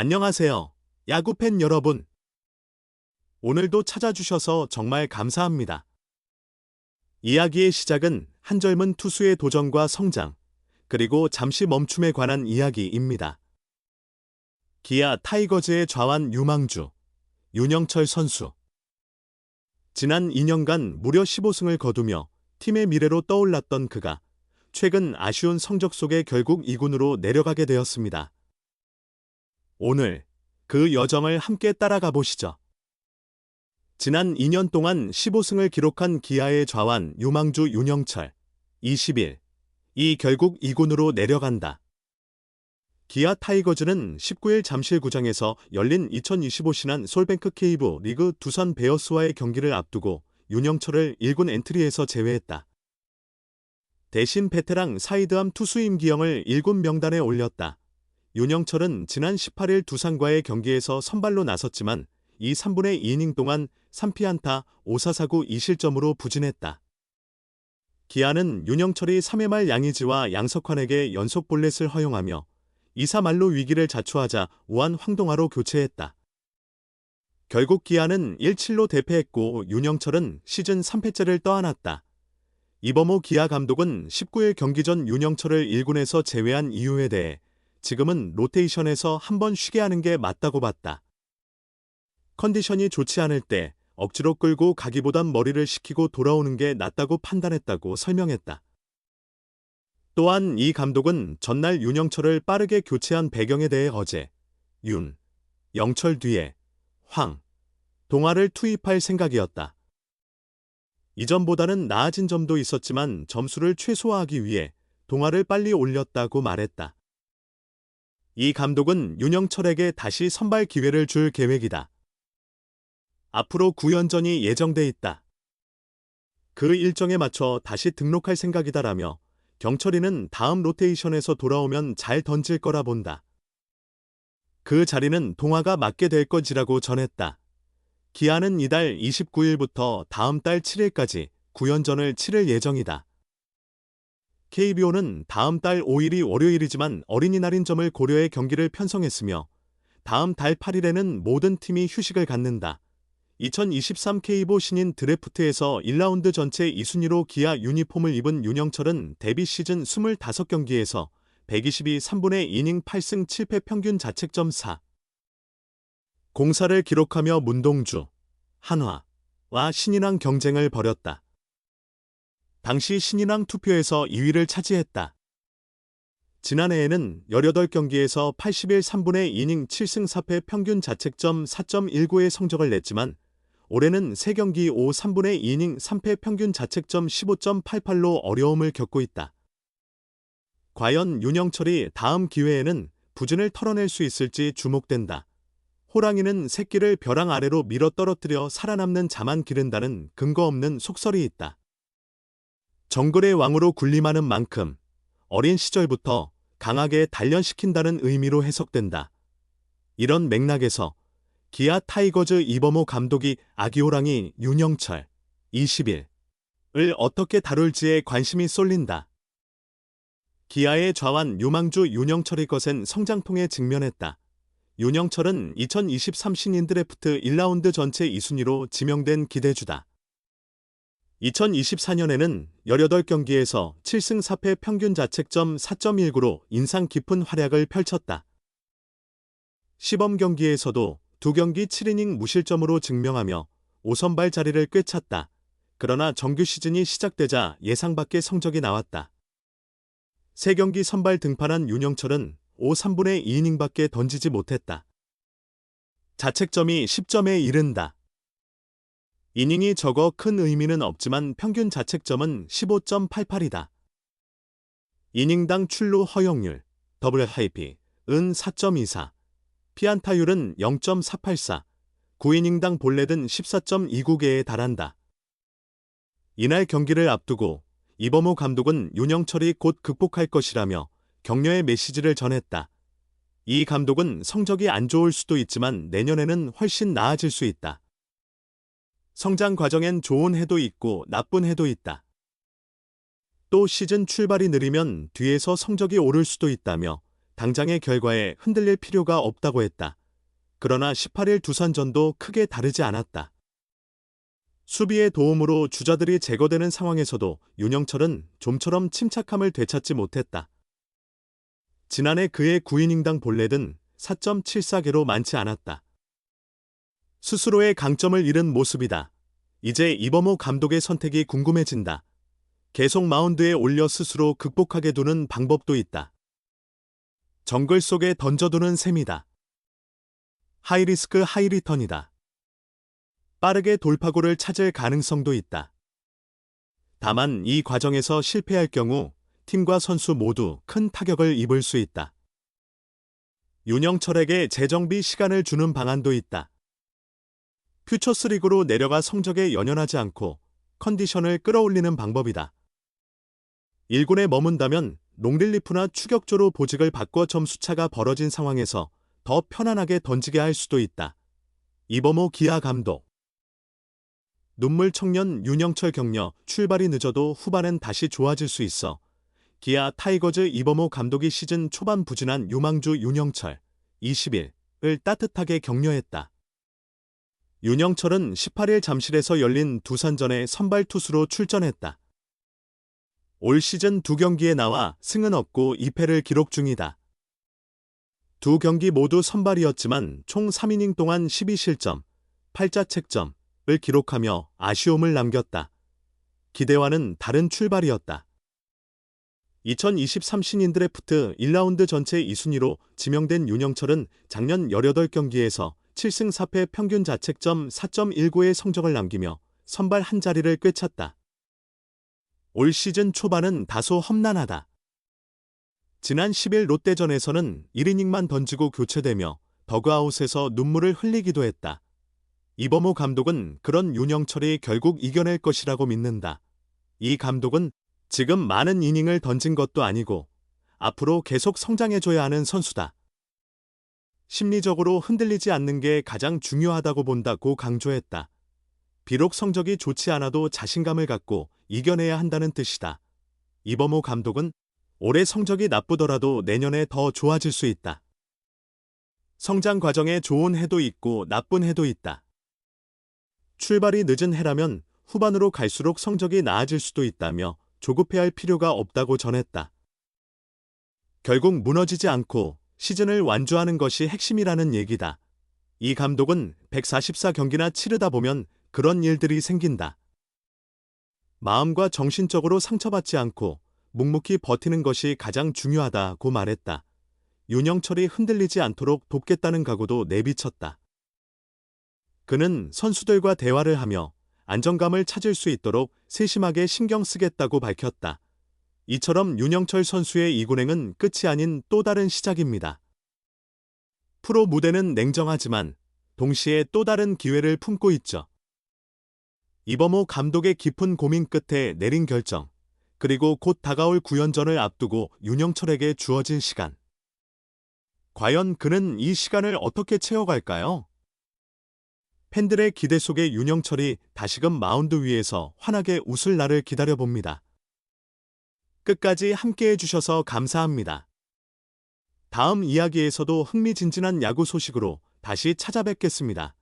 안녕하세요, 야구팬 여러분. 오늘도 찾아주셔서 정말 감사합니다. 이야기의 시작은 한 젊은 투수의 도전과 성장, 그리고 잠시 멈춤에 관한 이야기입니다. 기아 타이거즈의 좌완 유망주, 윤영철 선수. 지난 2년간 무려 15승을 거두며 팀의 미래로 떠올랐던 그가 최근 아쉬운 성적 속에 결국 2군으로 내려가게 되었습니다. 오늘 그 여정을 함께 따라가 보시죠. 지난 2년 동안 15승을 기록한 기아의 좌완 유망주 윤영철, 20일. 이 결국 2군으로 내려간다. 기아 타이거즈는 19일 잠실구장에서 열린 2025 신한 솔뱅크 K부 리그 두산 베어스와의 경기를 앞두고 윤영철을 1군 엔트리에서 제외했다. 대신 베테랑 사이드암 투수 임기영을 1군 명단에 올렸다. 윤영철은 지난 18일 두산과의 경기에서 선발로 나섰지만 이 3분의 2이닝 동안 3피안타 5사사구 2실점으로 부진했다. 기아는 윤영철이 3회 말 양의지와 양석환에게 연속 볼넷을 허용하며 2사 말로 위기를 자초하자 우한 황동아로 교체했다. 결국 기아는 1-7로 대패했고 윤영철은 시즌 3패째를 떠안았다. 이범호 기아 감독은 19일 경기 전 윤영철을 1군에서 제외한 이유에 대해 지금은 로테이션에서 한번 쉬게 하는 게 맞다고 봤다. 컨디션이 좋지 않을 때 억지로 끌고 가기보단 머리를 식히고 돌아오는 게 낫다고 판단했다고 설명했다. 또한 이 감독은 전날 윤영철을 빠르게 교체한 배경에 대해 어제 윤, 영철 뒤에 황, 동아를 투입할 생각이었다. 이전보다는 나아진 점도 있었지만 점수를 최소화하기 위해 동아를 빨리 올렸다고 말했다. 이 감독은 윤영철에게 다시 선발 기회를 줄 계획이다. 앞으로 9연전이 예정돼 있다. 그 일정에 맞춰 다시 등록할 생각이다라며 경철이는 다음 로테이션에서 돌아오면 잘 던질 거라 본다. 그 자리는 동아가 맡게 될 것이라고 전했다. 기아는 이달 29일부터 다음 달 7일까지 9연전을 치를 예정이다. KBO는 다음 달 5일이 월요일이지만 어린이날인 점을 고려해 경기를 편성했으며 다음 달 8일에는 모든 팀이 휴식을 갖는다. 2023 KBO 신인 드래프트에서 1라운드 전체 2순위로 기아 유니폼을 입은 윤영철은 데뷔 시즌 25경기에서 122 3분의 2이닝 8승 7패 평균 자책점 4. 공사를 기록하며 문동주, 한화와 신인왕 경쟁을 벌였다. 당시 신인왕 투표에서 2위를 차지했다. 지난해에는 18경기에서 81 3분의 2이닝 7승 4패 평균 자책점 4.19의 성적을 냈지만 올해는 3경기 5 3분의 2이닝 3패 평균 자책점 15.88로 어려움을 겪고 있다. 과연 윤영철이 다음 기회에는 부진을 털어낼 수 있을지 주목된다. 호랑이는 새끼를 벼랑 아래로 밀어 떨어뜨려 살아남는 자만 기른다는 근거 없는 속설이 있다. 정글의 왕으로 군림하는 만큼 어린 시절부터 강하게 단련시킨다는 의미로 해석된다. 이런 맥락에서 기아 타이거즈 이범호 감독이 아기호랑이 윤영철 20일을 어떻게 다룰지에 관심이 쏠린다. 기아의 좌완 유망주 윤영철이 거센 성장통에 직면했다. 윤영철은 2023 신인 드래프트 1라운드 전체 2순위로 지명된 기대주다. 2024년에는 18경기에서 7승 4패 평균 자책점 4.19로 인상 깊은 활약을 펼쳤다. 시범 경기에서도 2경기 7이닝 무실점으로 증명하며 5선발 자리를 꿰찼다. 그러나 정규 시즌이 시작되자 예상 밖의 성적이 나왔다. 3경기 선발 등판한 윤영철은 5 3분의 2이닝밖에 던지지 못했다. 자책점이 10점에 이른다. 이닝이 적어 큰 의미는 없지만 평균 자책점은 15.88이다. 이닝당 출루 허용률, WHIP은 4.24, 피안타율은 0.484, 9이닝당 볼넷은 14.29개에 달한다. 이날 경기를 앞두고 이범호 감독은 윤영철이 곧 극복할 것이라며 격려의 메시지를 전했다. 이 감독은 성적이 안 좋을 수도 있지만 내년에는 훨씬 나아질 수 있다. 성장 과정엔 좋은 해도 있고 나쁜 해도 있다. 또 시즌 출발이 느리면 뒤에서 성적이 오를 수도 있다며 당장의 결과에 흔들릴 필요가 없다고 했다. 그러나 18일 두산전도 크게 다르지 않았다. 수비의 도움으로 주자들이 제거되는 상황에서도 윤영철은 좀처럼 침착함을 되찾지 못했다. 지난해 그의 9이닝당 볼넷은 4.74개로 많지 않았다. 스스로의 강점을 잃은 모습이다. 이제 이범호 감독의 선택이 궁금해진다. 계속 마운드에 올려 스스로 극복하게 두는 방법도 있다. 정글 속에 던져두는 셈이다. 하이리스크 하이리턴이다. 빠르게 돌파구를 찾을 가능성도 있다. 다만 이 과정에서 실패할 경우 팀과 선수 모두 큰 타격을 입을 수 있다. 윤영철에게 재정비 시간을 주는 방안도 있다. 퓨처스리그로 내려가 성적에 연연하지 않고 컨디션을 끌어올리는 방법이다. 1군에 머문다면 롱릴리프나 추격조로 보직을 바꿔 점수차가 벌어진 상황에서 더 편안하게 던지게 할 수도 있다. 이범호 기아 감독. 눈물 청년 윤영철 격려. 출발이 늦어도 후반엔 다시 좋아질 수 있어. 기아 타이거즈 이범호 감독이 시즌 초반 부진한 유망주 윤영철 20일을 따뜻하게 격려했다. 윤영철은 18일 잠실에서 열린 두산전에 선발 투수로 출전했다. 올 시즌 2경기에 나와 승은 없고 2패를 기록 중이다. 2경기 모두 선발이었지만 총 3이닝 동안 12실점, 8자책점을 기록하며 아쉬움을 남겼다. 기대와는 다른 출발이었다. 2023 신인 드래프트 1라운드 전체 2순위로 지명된 윤영철은 작년 18경기에서 7승 4패 평균 자책점 4.19의 성적을 남기며 선발 한 자리를 꿰찼다. 올 시즌 초반은 다소 험난하다. 지난 10일 롯데전에서는 1이닝만 던지고 교체되며 더그아웃에서 눈물을 흘리기도 했다. 이범호 감독은 그런 윤영철이 결국 이겨낼 것이라고 믿는다. 이 감독은 지금 많은 이닝을 던진 것도 아니고 앞으로 계속 성장해줘야 하는 선수다. 심리적으로 흔들리지 않는 게 가장 중요하다고 본다고 강조했다. 비록 성적이 좋지 않아도 자신감을 갖고 이겨내야 한다는 뜻이다. 이범호 감독은 올해 성적이 나쁘더라도 내년에 더 좋아질 수 있다. 성장 과정에 좋은 해도 있고 나쁜 해도 있다. 출발이 늦은 해라면 후반으로 갈수록 성적이 나아질 수도 있다며 조급해할 필요가 없다고 전했다. 결국 무너지지 않고 시즌을 완주하는 것이 핵심이라는 얘기다. 이 감독은 144경기나 치르다 보면 그런 일들이 생긴다. 마음과 정신적으로 상처받지 않고 묵묵히 버티는 것이 가장 중요하다고 말했다. 윤영철이 흔들리지 않도록 돕겠다는 각오도 내비쳤다. 그는 선수들과 대화를 하며 안정감을 찾을 수 있도록 세심하게 신경 쓰겠다고 밝혔다. 이처럼 윤영철 선수의 이군행은 끝이 아닌 또 다른 시작입니다. 프로 무대는 냉정하지만 동시에 또 다른 기회를 품고 있죠. 이범호 감독의 깊은 고민 끝에 내린 결정, 그리고 곧 다가올 9연전을 앞두고 윤영철에게 주어진 시간. 과연 그는 이 시간을 어떻게 채워갈까요? 팬들의 기대 속에 윤영철이 다시금 마운드 위에서 환하게 웃을 날을 기다려봅니다. 끝까지 함께해 주셔서 감사합니다. 다음 이야기에서도 흥미진진한 야구 소식으로 다시 찾아뵙겠습니다.